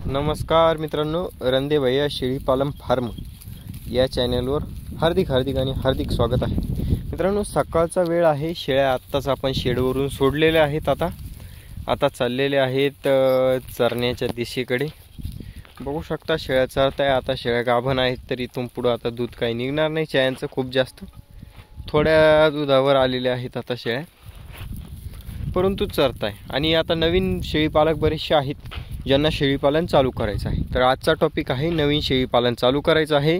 नमस्कार मित्रांनो, रंदे भैया शेळी पालन फार्म या चॅनलवर हार्दिक आणि स्वागत आहे। मित्रांनो, सकाळचा वेळ आहे। शेळ्या आत्ताच आपण शेडवरून सोडलेल्या आहेत। आता चाललेले आहेत चरण्याच्या दिशेकडे। बघू शकता शेळ्या चरत आहे। आता शेळ्या गाभण आहेत, तरी इथून पुढे आता दूध काही निघणार नाही शेळ्यांचं खूप जास्त। थोड्या दुधावर आलेल्या आहेत आता शेळ्या, परंतु चरत आहे। आणि आता नवीन शेळी पालक बरेचसे आहेत ज्यांना शेळी पालन चालू करायचं आहे। तर आजचा टॉपिक आहे नवीन शेळी पालन चालू करायचं आहे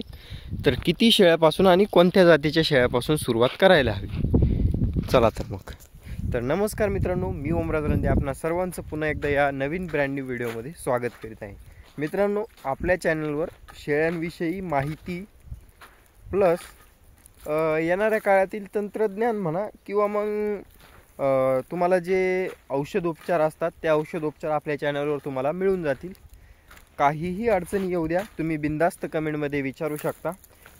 तर किती शेळ्यापासून आणि कोणत्या जातीच्या शेळ्यापासून सुरुवात करायला हवी। चला तर मग। तर नमस्कार मित्रांनो, मी ओमराज रंदे आपणा सर्वांचं पुन्हा एकदा या नवीन ब्रँड न्यू व्हिडिओमध्ये स्वागत करीत आहे। मित्रांनो, आपल्या चॅनलवर शेळ्यांविषयी माहिती प्लस येणाऱ्या काळातील तंत्रज्ञान म्हणा किंवा मग तुम्हाला जे औषधोपचार असतात त्या औषधोपचार आपल्या चॅनलवर तुम्हाला मिळून जातील। काहीही अडचण येऊ द्या, तुम्ही बिनधास्त कमेंटमध्ये विचारू शकता।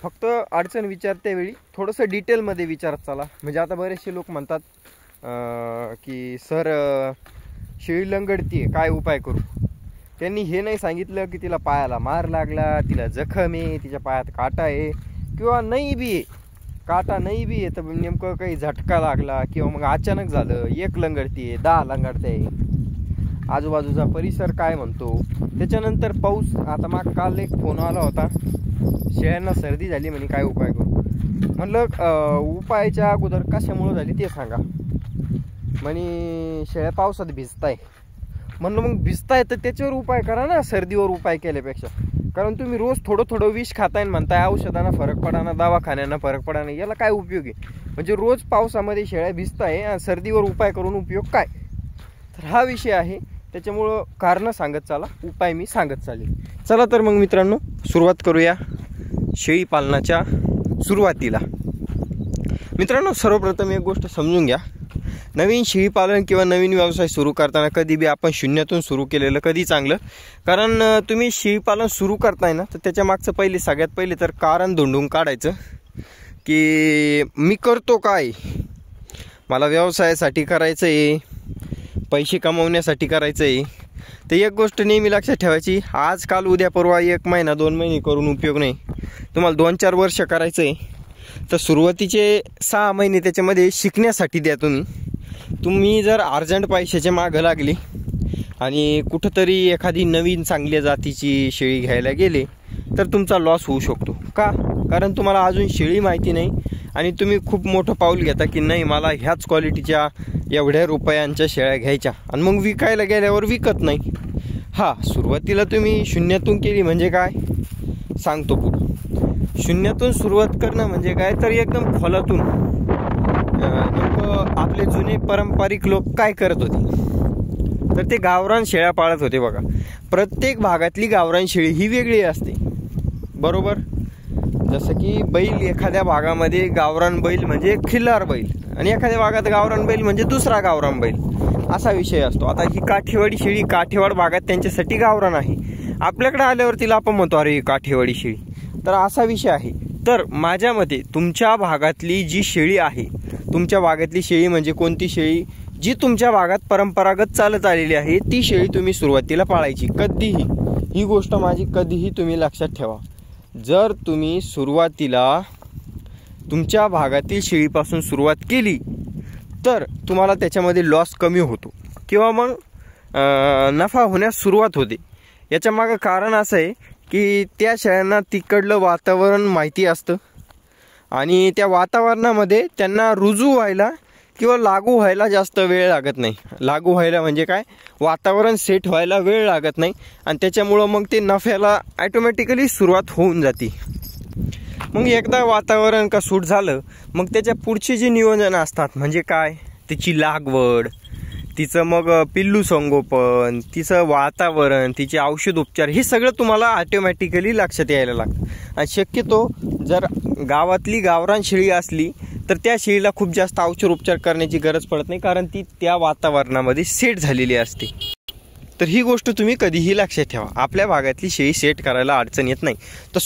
फक्त अडचण विचारतेवेळी थोडंसं डिटेलमध्ये विचारत चला। म्हणजे आता बरेचसे लोक म्हणतात की सर शेळी लंगडती आहे, काय उपाय करू। त्यांनी हे नाही सांगितलं की तिला पायाला मार लागला, तिला जखम आहे, तिच्या पायात काटा आहे किंवा नाही बी आहे, काटा नाही बी आहे, तर नेमकं काही झटका लागला किंवा मग अचानक झालं, एक लंगडती आहे 10 लंगडते आहे, आजूबाजूचा परिसर काय म्हणतो, त्याच्यानंतर पाऊस। आता मग काल एक फोन आला होता, शेळ्यांना सर्दी झाली म्हणे, काय उपाय करू। म्हणलं उपायाच्या अगोदर कशामुळे झाली ते सांगा। म्हणे शेळ्या पावसात भिजताय। म्हणलं मग भिजताय तर त्याच्यावर उपाय करा ना, सर्दीवर उपाय केल्यापेक्षा। कारण तुम्ही रोज थोडं विष खाताय म्हणताय औषधांना फरक पडाना, दवाखान्यांना फरक पडाना, याला काय उपयोग आहे। म्हणजे रोज पावसामध्ये शेळ्या भिजताय आणि सर्दीवर उपाय करून उपयोग काय। तर हा विषय आहे, त्याच्यामुळं कारण सांगत चला, उपाय मी सांगत चालेल। चला तर मग मित्रांनो, सुरुवात करूया शेळी पालनाच्या सुरुवातीला। मित्रांनो, सर्वप्रथम एक गोष्ट समजून घ्या, नवीन शेळी पालन किंवा नवीन व्यवसाय सुरू करताना कधी बी आपण शून्यातून सुरू केलेलं कधी चांगलं। कारण तुम्ही शेळी पालन सुरू करताय ना, तर त्याच्या मागचं सगळ्यात पहिले तर कारण धुंडून काढायचं की मी करतो काय, मला व्यवसायासाठी करायचं आहे, पैसे कमवण्यासाठी करायचं आहे। तर एक गोष्ट नेहमी लक्षात ठेवायची, आज काल उद्या परवा 1 महिना 2 महिने करून उपयोग नाही। तुम्हाला 2-4 वर्ष करायचं आहे तर सुरुवातीचे 6 महिने त्याच्यामध्ये शिकण्यासाठी द्या। तुम्ही जर अर्जंट पैशाच्या मागं लागली आणि कुठंतरी एखादी नवीन चांगल्या जातीची शेळी घ्यायला गेले तर तुमचा लॉस होऊ शकतो। का? कारण तुम्हाला अजून शेळी माहिती नाही आणि तुम्ही खूप मोठं पाऊल घेता की नाही मला ह्याच क्वालिटीच्या एवढ्या रुपयांच्या शेळ्या घ्यायच्या, आणि मग विकायला गेल्यावर विकत नाही। सुरुवातीला तुम्ही शून्यातून केली म्हणजे काय सांगतो पुढं। शून्यातून सुरुवात करणं म्हणजे काय, तर एकदम खोलातून। नेमकं आपले जुने पारंपरिक लोक काय करत होते, तर ते गावरान शेळ्या पाळत होते। बघा, प्रत्येक भागातली गावरान शेळी ही वेगळी असते, बरोबर। जसं की बैल, एखाद्या भागामध्ये गावरान बैल म्हणजे खिल्लार बैल आणि एखाद्या भागात गावरान बैल म्हणजे दुसरा गावरान बैल, असा विषय असतो। आता ही काठेवाडी शेळी काठेवाड भागात त्यांच्यासाठी गावरान आहे, आपल्याकडे आल्यावर तिला आपण म्हणतो अरे काठेवाडी शेळी। तर असा विषय आहे। तर माझ्या मते तुमच्या भागातली जी शेळी आहे, तुमच्या भागातली शेळी म्हणजे कोणती शेळी, जी तुमच्या भागात परंपरागत चालत आलेली आहे ती शेळी तुम्ही सुरुवातीला पाळायची। कधीही ही गोष्ट माझी कधीही तुम्ही लक्षात ठेवा, जर तुम्ही सुरुवातीला तुमच्या भागातील शेळीपासून सुरुवात केली तर तुम्हाला त्याच्यामध्ये लॉस कमी होतो किंवा मग नफा होण्यास सुरुवात होते। याच्या मागं कारण असं आहे की त्या शेळ्यांना तिकडलं वातावरण माहिती असतं आणि त्या वातावरणामध्ये त्यांना रुजू व्हायला किंवा लागू व्हायला जास्त वेळ लागत नाही। लागू व्हायला म्हणजे काय, वातावरण सेट व्हायला वेळ लागत नाही आणि त्याच्यामुळं मग ते नफ्याला ॲटोमॅटिकली सुरुवात होऊन जाते। मग एकदा वातावरण का सूट झालं, मग त्याच्या पुढचे जे नियोजन असतात म्हणजे काय, तिची लागवड, तिचं मग पिल्लू संगोपन, तिचं वातावरण, तिचे औषधोपचार, हे सगळं तुम्हाला ऑटोमॅटिकली लक्षात यायला लागतं। आणि शक्यतो जर गावातली गावरान शेळी असली तर त्या शेळीला खूप जास्त औषधोपचार करण्याची गरज पडत नाही, कारण ती त्या वातावरणामध्ये सेट झालेली असते। तर ही गोष्ट तुम्ही कधीही लक्षात ठेवा, आपल्या भागातली शेळी सेट करायला अडचण येत नाही। तर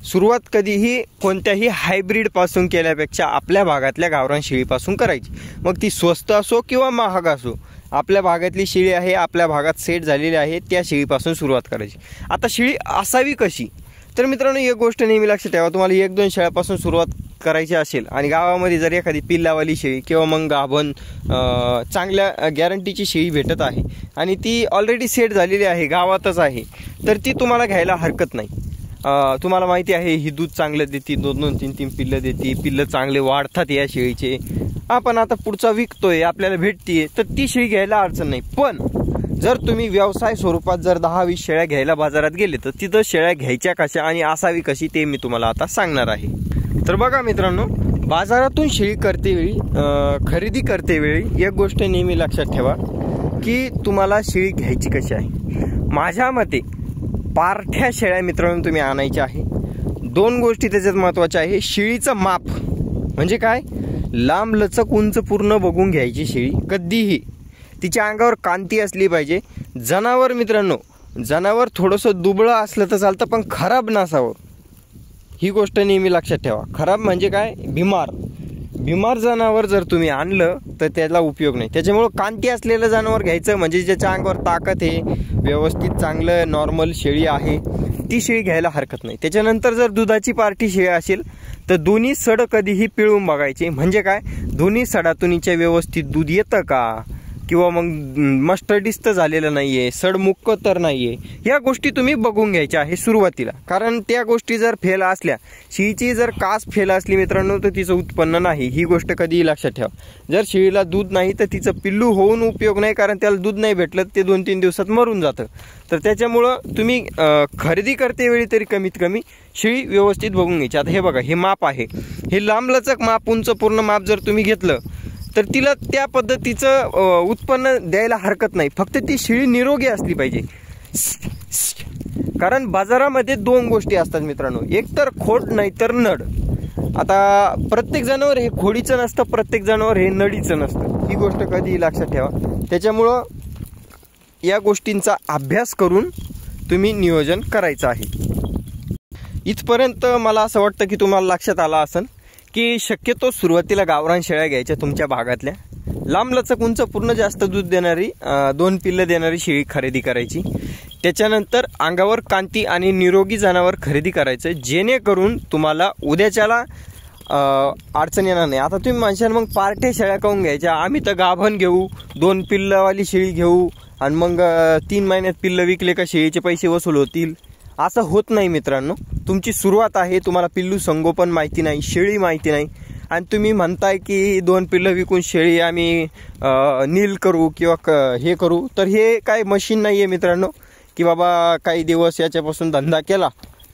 सुरुवात कधीही कोणत्याही हायब्रिड पासून केल्यापेक्षा आपल्या भागातल्या गावरान शेळीपासून करायची। मग ती स्वस्त असो किंवा महाग असो, आपल्या भागातली शेळी आहे, आपल्या भागात सेट झालेली आहे, त्या शेळीपासून सुरुवात करायची. आता शेळी असावी कशी, तर मित्रांनो एक गोष्ट नेहमी लक्षात ठेवा, तुम्हाला 1-2 शेळ्यापासून सुरुवात करायची असेल आणि गावामध्ये जर एखादी पिल्लावाली शेळी किंवा मग गाभण चांगल्या गॅरंटीची शेळी भेटत आहे आणि ती ऑलरेडी सेट झालेली आहे, गावातच आहे, तर ती तुम्हाला घ्यायला हरकत नाही. तुम्हाला माहिती आहे ही दूध चांगलं देते, 2-2, 3-3 पिल्लं देते, पिल्लं चांगले वाढतात या शेळीचे, आपण आता पुढचा विकतोय, आपल्याला भेटतीये, तर ती शेळी घ्यायला अडचण नाही. पण जर तुम्ही व्यवसाय स्वरूपात जर 10-20 शेळ्या घ्यायला बाजारात गेले तर तिथं शेळ्या घ्यायच्या कशा आणि असावी कशी ते मी तुम्हाला आता सांगणार आहे. तर बघा मित्रांनो, बाजारातून शेळी खरेदी करतेवेळी एक गोष्ट नेहमी लक्षात ठेवा की तुम्हाला शेळी घ्यायची कशी आहे. माझ्या मते पार्ठ्या शेळ्या मित्रांनो तुम्ही आणायच्या आहे. 2 गोष्टी त्याच्यात महत्त्वाच्या आहे. शेळीचं माप म्हणजे काय, लांब लचक उंच पूर्ण बघून घ्यायची शेळी. कधीही तिच्या अंगावर कांती असली पाहिजे. जनावर मित्रांनो, जनावर थोडंसं दुबळं असलं तर चालतं, पण खराब नसावं, ही गोष्ट नेहमी लक्षात ठेवा. खराब म्हणजे काय, बिमार जनावर जर तुम्ही आणलं तर त्याला उपयोग नाही. त्याच्यामुळं कांती असलेलं जनावर घ्यायचं, म्हणजे ज्याच्या अंगावर ताकद आहे, व्यवस्थित चांगलं नॉर्मल शेळी आहे, ती शेळी घ्यायला हरकत नाही. त्याच्यानंतर जर दुधाची पार्टी शेळी असेल तर दोन्ही सड कधीही पिळून बघायचे. म्हणजे काय, दोन्ही सडातून व्यवस्थित दूध येतं का, किंवा मग मस्टर्डिस्त झालेलं नाही आहे, सडमुक्क तर नाही आहे, ह्या गोष्टी तुम्ही बघून घ्यायच्या आहे सुरुवातीला. कारण त्या गोष्टी जर फेल असल्या, शेळीची जर कास फेल असली मित्रांनो, तर तिचं उत्पन्न नाही, ही गोष्ट कधीही लक्षात ठेवा. जर शेळीला दूध नाही तर तिचं पिल्लू होऊन उपयोग नाही, कारण त्याला दूध नाही भेटलं ते 2-3 दिवसात मरून जातं. तर त्याच्यामुळं तुम्ही खरेदी करतेवेळी तरी कमीत कमी शेळी व्यवस्थित बघून घ्यायची. आता हे बघा, हे माप आहे, हे लांबलचक माप, उंच पूर्ण माप जर तुम्ही घेतलं तर तिला त्या पद्धतीचं उत्पन्न द्यायला हरकत नाही. फक्त ती शेळी निरोगी असली पाहिजे. कारण बाजारामध्ये 2 गोष्टी असतात मित्रांनो, एक तर खोड नाही तर नड. आता प्रत्येक जनावर हे खोडीचं नसतं, प्रत्येक जनावर हे नडीचं नसतं, ही गोष्ट कधीही लक्षात ठेवा. त्याच्यामुळं या गोष्टींचा अभ्यास करून तुम्ही नियोजन करायचं आहे. इथपर्यंत मला असं वाटतं की तुम्हाला लक्षात आलं असेल की शक्यतो सुरुवातीला गावरान शेळ्या घ्यायच्या तुमच्या भागातल्या, लांब लचक उंच पूर्ण जास्त दूध देणारी 2 पिल्लं देणारी शेळी खरेदी करायची. त्याच्यानंतर अंगावर कांती आणि निरोगी जनावर खरेदी करायचं, जेणेकरून तुम्हाला उद्याच्याला अडचण येणार नाही. आता तुम्ही म्हणशाल मग पार्ट्या शेळ्या काऊन घ्यायच्या, आम्ही तर गाभण घेऊ, 2 पिल्लवाली शेळी घेऊ आणि मग 3 महिन्यात पिल्लं विकले का शेळीचे पैसे वसूल होतील. असं होत नाही मित्रांनो. तुमची सुरुवात आहे, तुम्हाला पिल्लू संगोपन माहिती नाही, शेळी माहिती नाही, आणि तुम्ही म्हणताय की 2 पिल्लं विकून शेळी आम्ही नील करू किंवा हे करू, तर हे काय मशीन नाही आहे मित्रांनो की बाबा काही दिवस याच्यापासून धंदा केला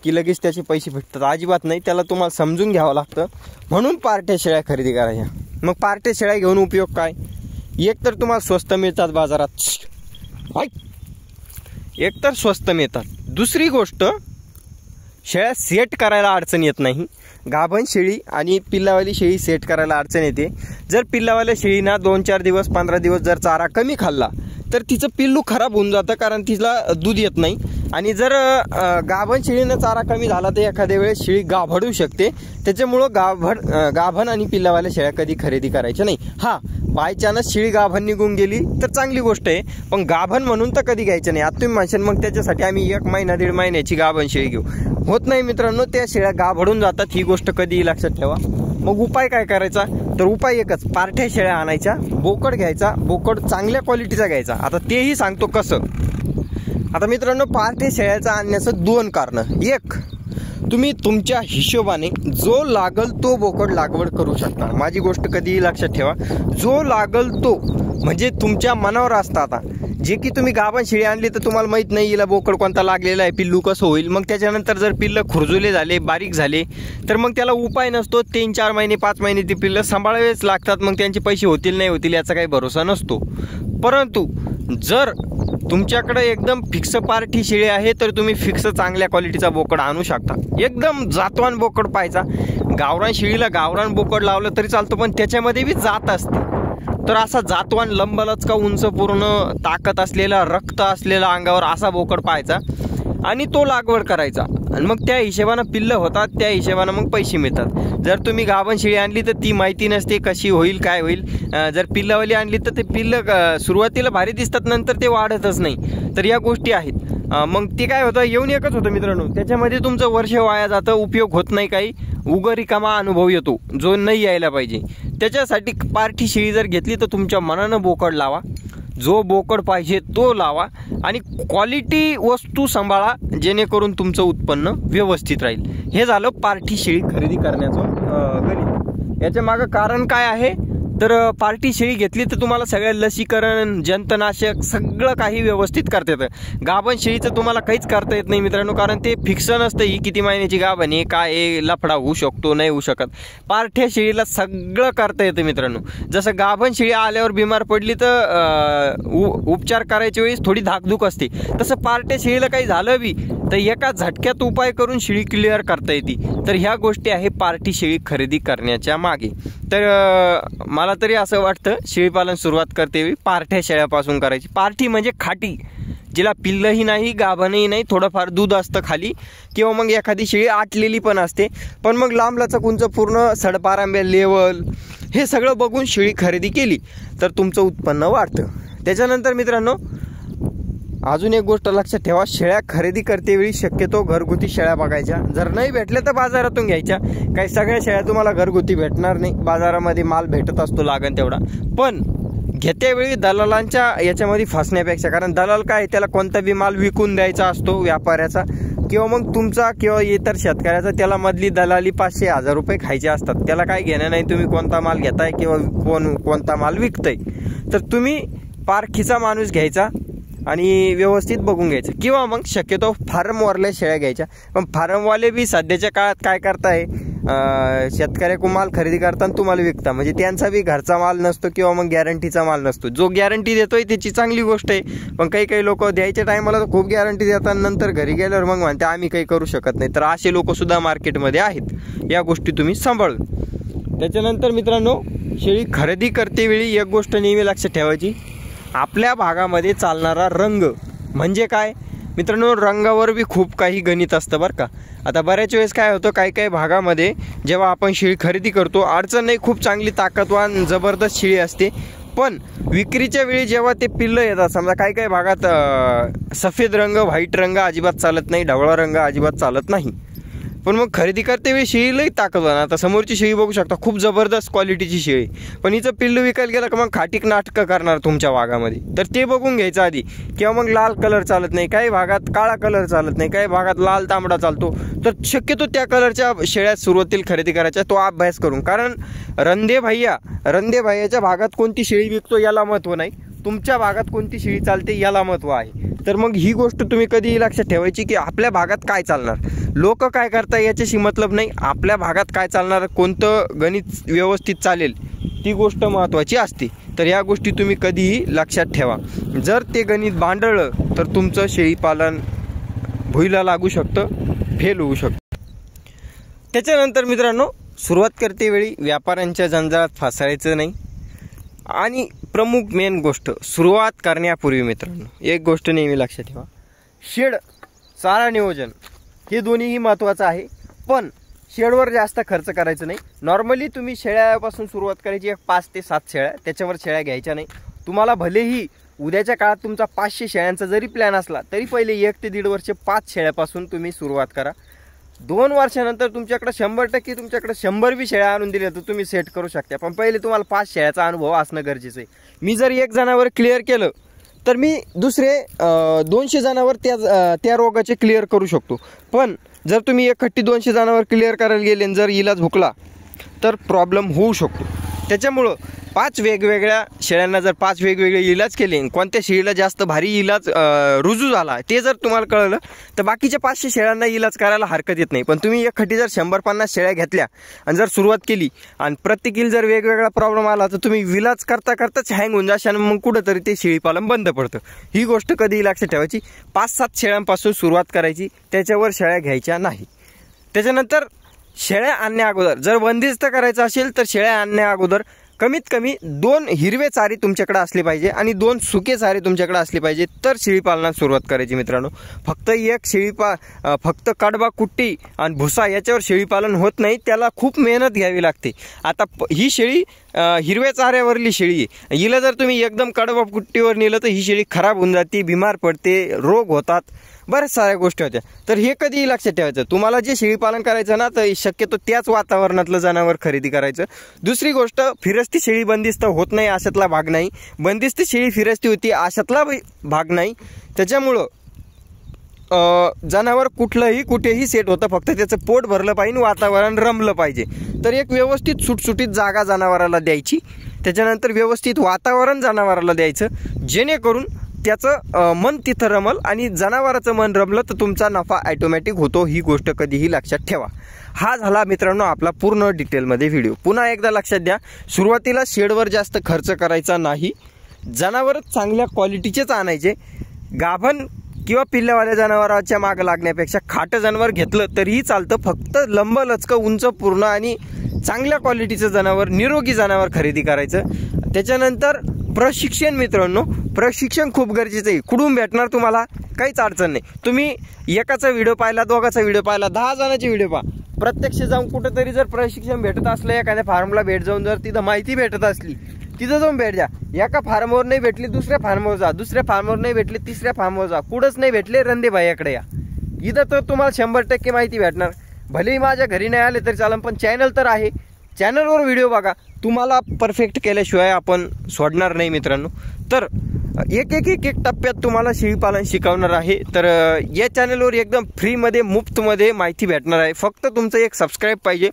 की लगेच त्याचे पैसे भेटतात. अजिबात नाही, त्याला तुम्हाला समजून घ्यावं लागतं. म्हणून पार्ट्या शेळ्या खरेदी करायच्या. मग पार्ट्या शेळ्या घेऊन उपयोग काय, एक तर तुम्हाला स्वस्त मिळतात बाजारात, एक तर स्वस्त मिळतात. दुसरी गोष्ट, शेळ्या सेट करायला अडचण येत नाही. गाभण शेळी आणि पिल्लावाली शेळी सेट करायला अडचण येते. जर पिल्लावाल्या शेळीना 2-4 दिवस 15 दिवस जर चारा कमी खाल्ला तर तिचं पिल्लू खराब होऊन जातं, कारण तिला दूध येत नाही. आणि जर गाभण शेळीनं चारा कमी झाला तर एखाद्या वेळेस शेळी गाभडू शकते. त्याच्यामुळं गाभण आणि पिल्लावाल्या शेळ्या कधी खरेदी करायच्या नाही. हां, बाय चान्स शेळी गाभण निघून गेली तर चांगली गोष्ट आहे, पण गाभण म्हणून तर कधी घ्यायचं नाही. आता तुम्ही म्हणशाल मग त्याच्यासाठी आम्ही 1 महिना 1.5 महिन्याची गाभण शेळी घेऊ. होत नाही मित्रांनो, त्या शेळ्या गाभडून जातात, ही गोष्ट कधीही लक्षात ठेवा. मग उपाय काय करायचा, तर उपाय एकच, पार्ट्या शेळ्या आणायच्या, बोकड घ्यायचा, बोकड चांगल्या क्वालिटीचा घ्यायचा. आता तेही सांगतो कसं. आता मित्रांनो, पार्ट्या शेळ्याचा आणण्याचं 2 कारणं. एक, तुम्ही तुमच्या हिशोबाने जो लागल तो बोकड लागवड करू शकता. माझी गोष्ट कधीही लक्षात ठेवा, जो लागल तो, म्हणजे तुमच्या मनावर असतं. आता जे की तुम्ही गाभण शेळी आणली तर तुम्हाला माहित नाही हिला बोकड कोणता लागलेला आहे, पिल्लू कसं होईल. मग त्याच्यानंतर जर पिल्लं खुरजुले झाले, बारीक झाले, तर मग त्याला उपाय नसतो. 3-4 महिने 5 महिने ती पिल्लं सांभाळावेच लागतात. मग त्यांचे पैसे होतील नाही होतील याचा काही भरोसा नसतो. परंतु जर तुमच्याकडे एकदम फिक्स पार्टी शेळी आहे तर तुम्ही फिक्स चांगल्या क्वालिटीचा बोकड आणू शकता. एकदम जातवान बोकड पाहायचा. गावरान शेळीला गावरान बोकड लावलं तरी चालतं, पण त्याच्यामध्ये बी जात असते. तर असा जातवान लंबलचका उंच पूर्ण ताकद असलेला, रक्त असलेला अंगावर असा बोकड पाहायचा आणि तो लागवड करायचा. आणि मग त्या हिशोबानं पिल्लं होतात, त्या हिशोबानं मग पैसे मिळतात. जर तुम्ही गाभण शेळी आणली तर ती माहिती नसते कशी होईल काय होईल. जर पिल्लावाली आणली तर ते पिल्लं सुरुवातीला भारी दिसतात, नंतर ते वाढतच नाही. तर या गोष्टी आहेत. मग ते काय होतं, येऊन एकच होतं मित्रांनो, त्याच्यामध्ये तुमचं वर्ष वाया जातं, उपयोग होत नाही काही, उगा रिकामा अनुभव येतो जो नाही यायला पाहिजे. त्याच्यासाठी पार्टी शेळी जर घेतली तर तुमच्या मनानं बोकड लावा, जो बोकड पाहिजे तो लावा आणि क्वालिटी वस्तू सांभाळा, जेणेकरून तुमचं उत्पन्न व्यवस्थित राहील. हे झालं पार्टी शेळी खरेदी करण्याचं गणित. याच्या मागं कारण काय आहे, तर पार्टी शेळी घेतली तर तुम्हाला सगळ्या लसीकरण, जंतनाशक सगळं काही व्यवस्थित करता येतं. गाभण शेळीचं तुम्हाला काहीच करता येत नाही मित्रांनो, कारण ते फिक्स नसतं ही किती महिन्याची गाभण आहे, काय आहे, लफडा होऊ शकतो नाही होऊ शकत. पार्ट्या शेळीला सगळं करता येतं मित्रांनो. जसं गाभण शेळी आल्यावर बिमार पडली तर उपचार करायच्या वेळेस थोडी धाकधूक असते, तसं पार्ट्या शेळीला काही झालं बी तर एका झटक्यात उपाय करून शेळी क्लिअर करता येते. तर ह्या गोष्टी आहे पार्टी शेळी खरेदी करण्याच्या मागे. तर मला तरी असं वाटतं शेळीपालन सुरुवात करते वेळी पार्ट्या शेळ्यापासून करायची. पार्टी म्हणजे खाटी, जिला पिल्लंही नाही गाभणही नाही, थोडंफार दूध असतं खाली, किंवा मग एखादी शेळी आटलेली पण असते. पण मग लांब लचक उंच पूर्ण सडपारांब्या लेवल हे सगळं बघून शेळी खरेदी केली तर तुमचं उत्पन्न वाढतं. त्याच्यानंतर मित्रांनो अजून एक गोष्ट लक्षात ठेवा, शेळ्या खरेदी करतेवेळी शक्यतो घरगुती शेळ्या बघायच्या. जर नाही भेटल्या तर बाजारातून घ्यायच्या. काही सगळ्या शेळ्या तुम्हाला घरगुती भेटणार नाही, बाजारामध्ये माल भेटत असतो लागन तेवढा. पण घेत्यावेळी दलालांच्या याच्यामध्ये फसण्यापेक्षा, कारण दलाल काय, त्याला कोणता बी माल विकून द्यायचा असतो व्यापाऱ्याचा किंवा मग तुमचा किंवा इतर शेतकऱ्याचा, त्याला मधली दलाली 500-1000 रुपये खायचे असतात. त्याला काय घेणं नाही तुम्ही कोणता माल घेताय किंवा कोणता माल विकताय. तर तुम्ही पारखीचा माणूस घ्यायचा आणि व्यवस्थित बघून घ्यायचं, किंवा मग शक्यतो फार्मवरल्या शेळ्या घ्यायच्या. पण फार्मवाले बी सध्याच्या काळात काय करताय, शेतकऱ्याकडून माल खरेदी करताना तुम्हाला विकता, म्हणजे त्यांचा बी घरचा माल नसतो किंवा मग गॅरंटीचा माल नसतो. जो गॅरंटी देतोय त्याची चांगली गोष्ट आहे, पण काही लोक द्यायच्या टायमाला तर खूप गॅरंटी देतात, नंतर घरी गेल्यावर मग म्हणते आम्ही काही करू शकत नाही. तर असे लोक सुद्धा मार्केटमध्ये आहेत. या गोष्टी तुम्ही सांभाळून. त्याच्यानंतर मित्रांनो शेळी खरेदी करतेवेळी एक गोष्ट नेहमी लक्षात ठेवायची, आपल्या भागामध्ये चालणारा रंग म्हणजे काय मित्रांनो. रंगावर बी खूप काही गणित असतं बरं का. आता बऱ्याच वेळेस काय होतं, काही भागामध्ये जेव्हा आपण शेळी खरेदी करतो, अडचण नाही, खूप चांगली ताकदवान जबरदस्त शेळी असते. पण विक्रीच्या वेळी जेव्हा ते पिल्लं येतात, समजा काही भागात सफेद रंग, व्हाईट रंग अजिबात चालत नाही, ढवळा रंग अजिबात चालत नाही. पण मग खरेदी करतेवेळी शेळी लई ताकदवान. आता समोरची शेळी बघू शकता, खूप जबरदस्त क्वालिटीची शेळी, पण हिचं पिल्लू विकायला गेलं का मग खाटीक नाटकं करणार तुमच्या भागामध्ये. तर ते बघून घ्यायचं आधी. किंवा मग लाल कलर चालत नाही, काही भागात काळा कलर चालत नाही, काही भागात लाल तांबडा चालतो. तर शक्यतो त्या कलरच्या शेळ्या सुरुवातीला खरेदी करायच्या, तो अभ्यास करून. कारण रंदे भैयाच्या भागात कोणती शेळी विकतो याला महत्त्व नाही, तुमच्या भागात कोणती शेळी चालते याला महत्त्व आहे. तर मग ही गोष्ट तुम्ही कधीही लक्षात ठेवायची की आपल्या भागात काय चालणार, लोक काय करतात याच्याशी मतलब नाही, आपल्या भागात काय चालणार, कोणतं गणित व्यवस्थित चालेल ती गोष्ट महत्त्वाची असते. तर या गोष्टी तुम्ही कधीही लक्षात ठेवा. जर ते गणित भांडळलं तर तुमचं शेळीपालन भुईला लागू शकतं, फेल होऊ शकतं. त्याच्यानंतर मित्रांनो सुरुवात करतेवेळी व्यापाऱ्यांच्या जंजाळात फसायचं नाही. आणि प्रमुख मेन गोष्ट, सुरुवात करण्यापूर्वी मित्रांनो एक गोष्ट नेहमी लक्षात ठेवा, शेड, चारा नियोजन हे दोन्हीही महत्त्वाचं आहे. पण शेडवर जास्त खर्च करायचं नाही. नॉर्मली तुम्ही शेळ्यापासून सुरुवात करायची, 5 ते 7 शेळ्या, त्याच्यावर शेळ्या घ्यायच्या नाही. तुम्हाला भलेही उद्याच्या काळात तुमचा 500 शेळ्यांचा जरी प्लॅन असला तरी पहिले 1 ते 1.5 वर्ष 5 शेळ्यापासून तुम्ही सुरुवात करा. 2 वर्षानंतर तुमच्याकडे 100% तुमच्याकडे 100 बी शेळ्या आणून दिल्या तर तुम्ही सेट करू शकता. पण पहिले तुम्हाला 5 शेळ्याचा अनुभव असणं गरजेचं आहे. मी जर 1 जनावर क्लिअर केलं तर मी दुसरे 200 जनावर त्या रोगाचे क्लिअर करू शकतो. पण जर तुम्ही एकखट्टी 200 जनावर क्लिअर करायला गेले आणि जर इलाज भुकला तर प्रॉब्लेम होऊ शकतो. त्याच्यामुळं 5 वेगवेगळ्या शेळ्यांना जर 5 वेगवेगळे इलाज केले, कोणत्या शेळीला जास्त भारी इलाज रुजू झाला ते जर तुम्हाला कळलं तर बाकीच्या 500 शेळ्यांना इलाज करायला हरकत येत नाही. पण तुम्ही एकखट्टी जर 100-50 शेळ्या घेतल्या आणि जर सुरुवात केली आणि प्रत्येकीला जर वेगवेगळा प्रॉब्लेम आला तर तुम्ही इलाज करताच हँग होऊन जाशाल, मग कुठंतरी ते शेळीपालन बंद पडतं. ही गोष्ट कधीही लक्षात ठेवायची. 5-7 शेळ्यांपासून सुरुवात करायची, त्याच्यावर शेळ्या घ्यायच्या नाही. त्याच्यानंतर शेळ्या आणण्या अगोदर जर बंदिस्त करायचं असेल तर शेळ्या आणण्या अगोदर कमीत कमी 2 हिरवे चारे तुमच्याकडे असले पाहिजे आणि 2 सुके चारे तुमच्याकडे असले पाहिजे, तर शेळी पालनात सुरुवात करायची मित्रांनो. फक्त एक फक्त कडबा, कुट्टी आणि भुसा याच्यावर शेळी पालन होत नाही, त्याला खूप मेहनत घ्यावी लागते. आता ही शेळी हिरव्या चाऱ्यावरली शेळी आहे. हिला जर तुम्ही एकदम कडबा कुट्टीवर नेलं तर ही शेळी खराब होऊन जाते, बिमार पडते, रोग होतात, बऱ्याच साऱ्या गोष्टी होत्या. तर हे कधीही लक्षात ठेवायचं. तुम्हाला जे शेळी पालन करायचं ना, तर शक्यतो त्याच वातावरणातलं जनावर खरेदी करायचं. दुसरी गोष्ट, फिरस्ती शेळी बंदिस्त होत नाही अशातला भाग नाही, बंदिस्त शेळी फिरस्ती होती अशातला भाग नाही. त्याच्यामुळं जनावर कुठलंही कुठेही सेट होतं, फक्त त्याचं पोट भरलं पाहिजे, वातावरण रमलं पाहिजे. तर एक व्यवस्थित सुटसुटीत जागा जनावराला द्यायची, त्याच्यानंतर व्यवस्थित वातावरण जनावराला द्यायचं, जेणेकरून त्याचं मन तिथं रमल आणि जनावराचं मन रमलं तर तुमचा नफा ॲटोमॅटिक होतो. ही गोष्ट कधीही लक्षात ठेवा. हा झाला मित्रांनो आपला पूर्ण डिटेलमध्ये व्हिडिओ. पुन्हा एकदा लक्षात द्या, सुरुवातीला शेडवर जास्त खर्च करायचा नाही, जनावर चांगल्या क्वालिटीचेच आणायचे. गाभण किंवा पिल्ल्यावाल्या जनावराच्या मागं लागण्यापेक्षा खाटं जनावर घेतलं तरीही चालतं. फक्त लंबलचकं, उंच, पूर्ण आणि चांगल्या क्वालिटीचं जनावर, निरोगी जनावर खरेदी करायचं. त्याच्यानंतर प्रशिक्षण मित्रांनो, प्रशिक्षण खूप गरजेचं आहे. कुठून भेटणार तुम्हाला? काहीच अडचण नाही. तुम्ही एकाचा व्हिडिओ पाहिला, दोघाचा व्हिडिओ पाहिला, 10 जणांचे व्हिडिओ पहा. प्रत्यक्ष जाऊन कुठंतरी जर प्रशिक्षण भेटत असलं, एखाद्या फार्मला भेट जाऊन जर तिथं माहिती भेटत असली, तिथं जाऊन भेट द्या. एका फार्मवर नाही भेटली दुसऱ्या फार्मवर जा, दुसऱ्या फार्मवर नाही भेटली तिसऱ्या फार्मवर जा, कुठंच नाही भेटले रंदे भाईयाकडे या. इथं तर तुम्हाला 100% माहिती भेटणार. भलेही माझ्या घरी नाही आले तरी चालेल, पण चॅनल तर आहे, चॅनलवर व्हिडिओ बघा. तुम्हाला परफेक्ट केल्याशिवाय आपण सोडणार नाही मित्रांनो. तर एक टप्प्यात तुम्हाला शेळीपालन शिकवणार आहे. तर या चॅनलवर एकदम फ्रीमध्ये, मुफ्तमध्ये माहिती भेटणार आहे. फक्त तुमचं एक सबस्क्राईब पाहिजे.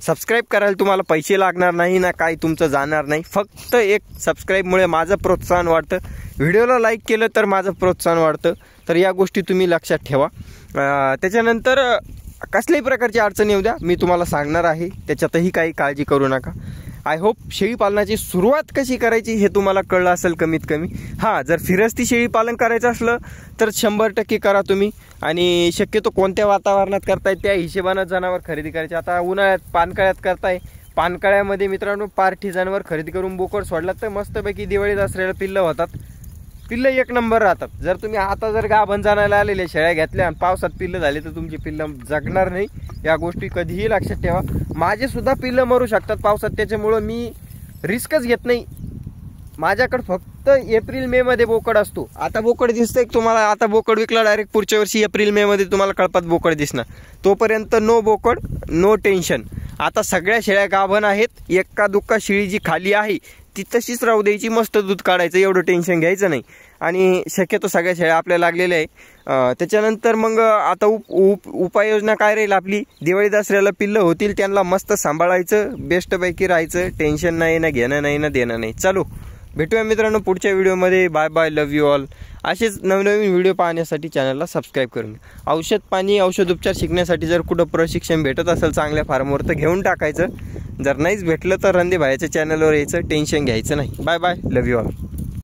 सबस्क्राईब करायला तुम्हाला पैसे लागणार नाही ना, काही तुमचं जाणार नाही. फक्त एक सबस्क्राईबमुळे माझं प्रोत्साहन वाढतं, व्हिडिओला लाईक केलं तर माझं प्रोत्साहन वाढतं. तर या गोष्टी तुम्ही लक्षात ठेवा. त्याच्यानंतर कसल्याही प्रकारची अडचण येऊ द्या, मी तुम्हाला सांगणार आहे, त्याच्यातही काही काळजी करू नका. आय होप शेळी पालनाची सुरुवात कशी करायची हे तुम्हाला कळलं असेल कमीत कमी. हां, जर फिरस्ती शेळी पालन करायचं असलं तर 100% करा तुम्ही. आणि शक्यतो कोणत्या वातावरणात करताय त्या हिशेबानं जनावर खरेदी करायचे. आता उन्हाळ्यात, पानकाळ्यात करताय, पानकाळ्यामध्ये मित्रांनो पारठी जनावर खरेदी करून बोकड सोडलात तर मस्तपैकी दिवाळी दसऱ्याला पिल्लं होतात, पिल्लं एक नंबर राहतात. जर तुम्ही आता जर गाभण जाणायला आलेले शेळ्या घेतल्या आणि पावसात पिल्लं झाले तर तुमची पिल्लं जगणार नाही. या गोष्टी कधीही लक्षात ठेवा. माझे सुद्धा पिल्लं मरू शकतात पावसात, त्याच्यामुळं मी रिस्कच घेत नाही. माझ्याकडे फक्त एप्रिल मे मध्ये बोकड असतो. आता बोकड दिसतंय तुम्हाला, आता बोकड विकला डायरेक्ट पुढच्या वर्षी एप्रिल मे मध्ये तुम्हाला कळपात बोकड दिसणार. तोपर्यंत नो बोकड, नो टेन्शन. आता सगळ्या शेळ्या गाभण आहेत, एक्का दुक्का शेळी जी खाली आहे ती तशीच राहू द्यायची, मस्त दूध काढायचं, एवढं टेन्शन घ्यायचं नाही. आणि शक्यतो सगळ्या शेळ्या आपल्या लागलेल्या आहे. त्याच्यानंतर मग आता उपाययोजना काय राहील आपली, दिवाळी दसऱ्याला पिल्लं होतील त्यांना मस्त सांभाळायचं, बेस्टपैकी राहायचं, टेन्शन नाही ना, घेणं नाही ना, देणं नाही. चलो भेटूया मित्रांनो पुढच्या व्हिडिओमध्ये. Bye bye, love you all. असेच नवनवीन व्हिडिओ पाहण्यासाठी चॅनलला सबस्क्राईब करून घ्या. औषध पाणी, औषध उपचार शिकण्यासाठी जर कुठं प्रशिक्षण भेटत असेल चांगल्या फार्मवर तर घेऊन टाकायचं. जर नाहीच भेटलं तर रंदे भाईच्या चॅनलवर यायचं, टेन्शन घ्यायचं नाही. Bye bye, love you all.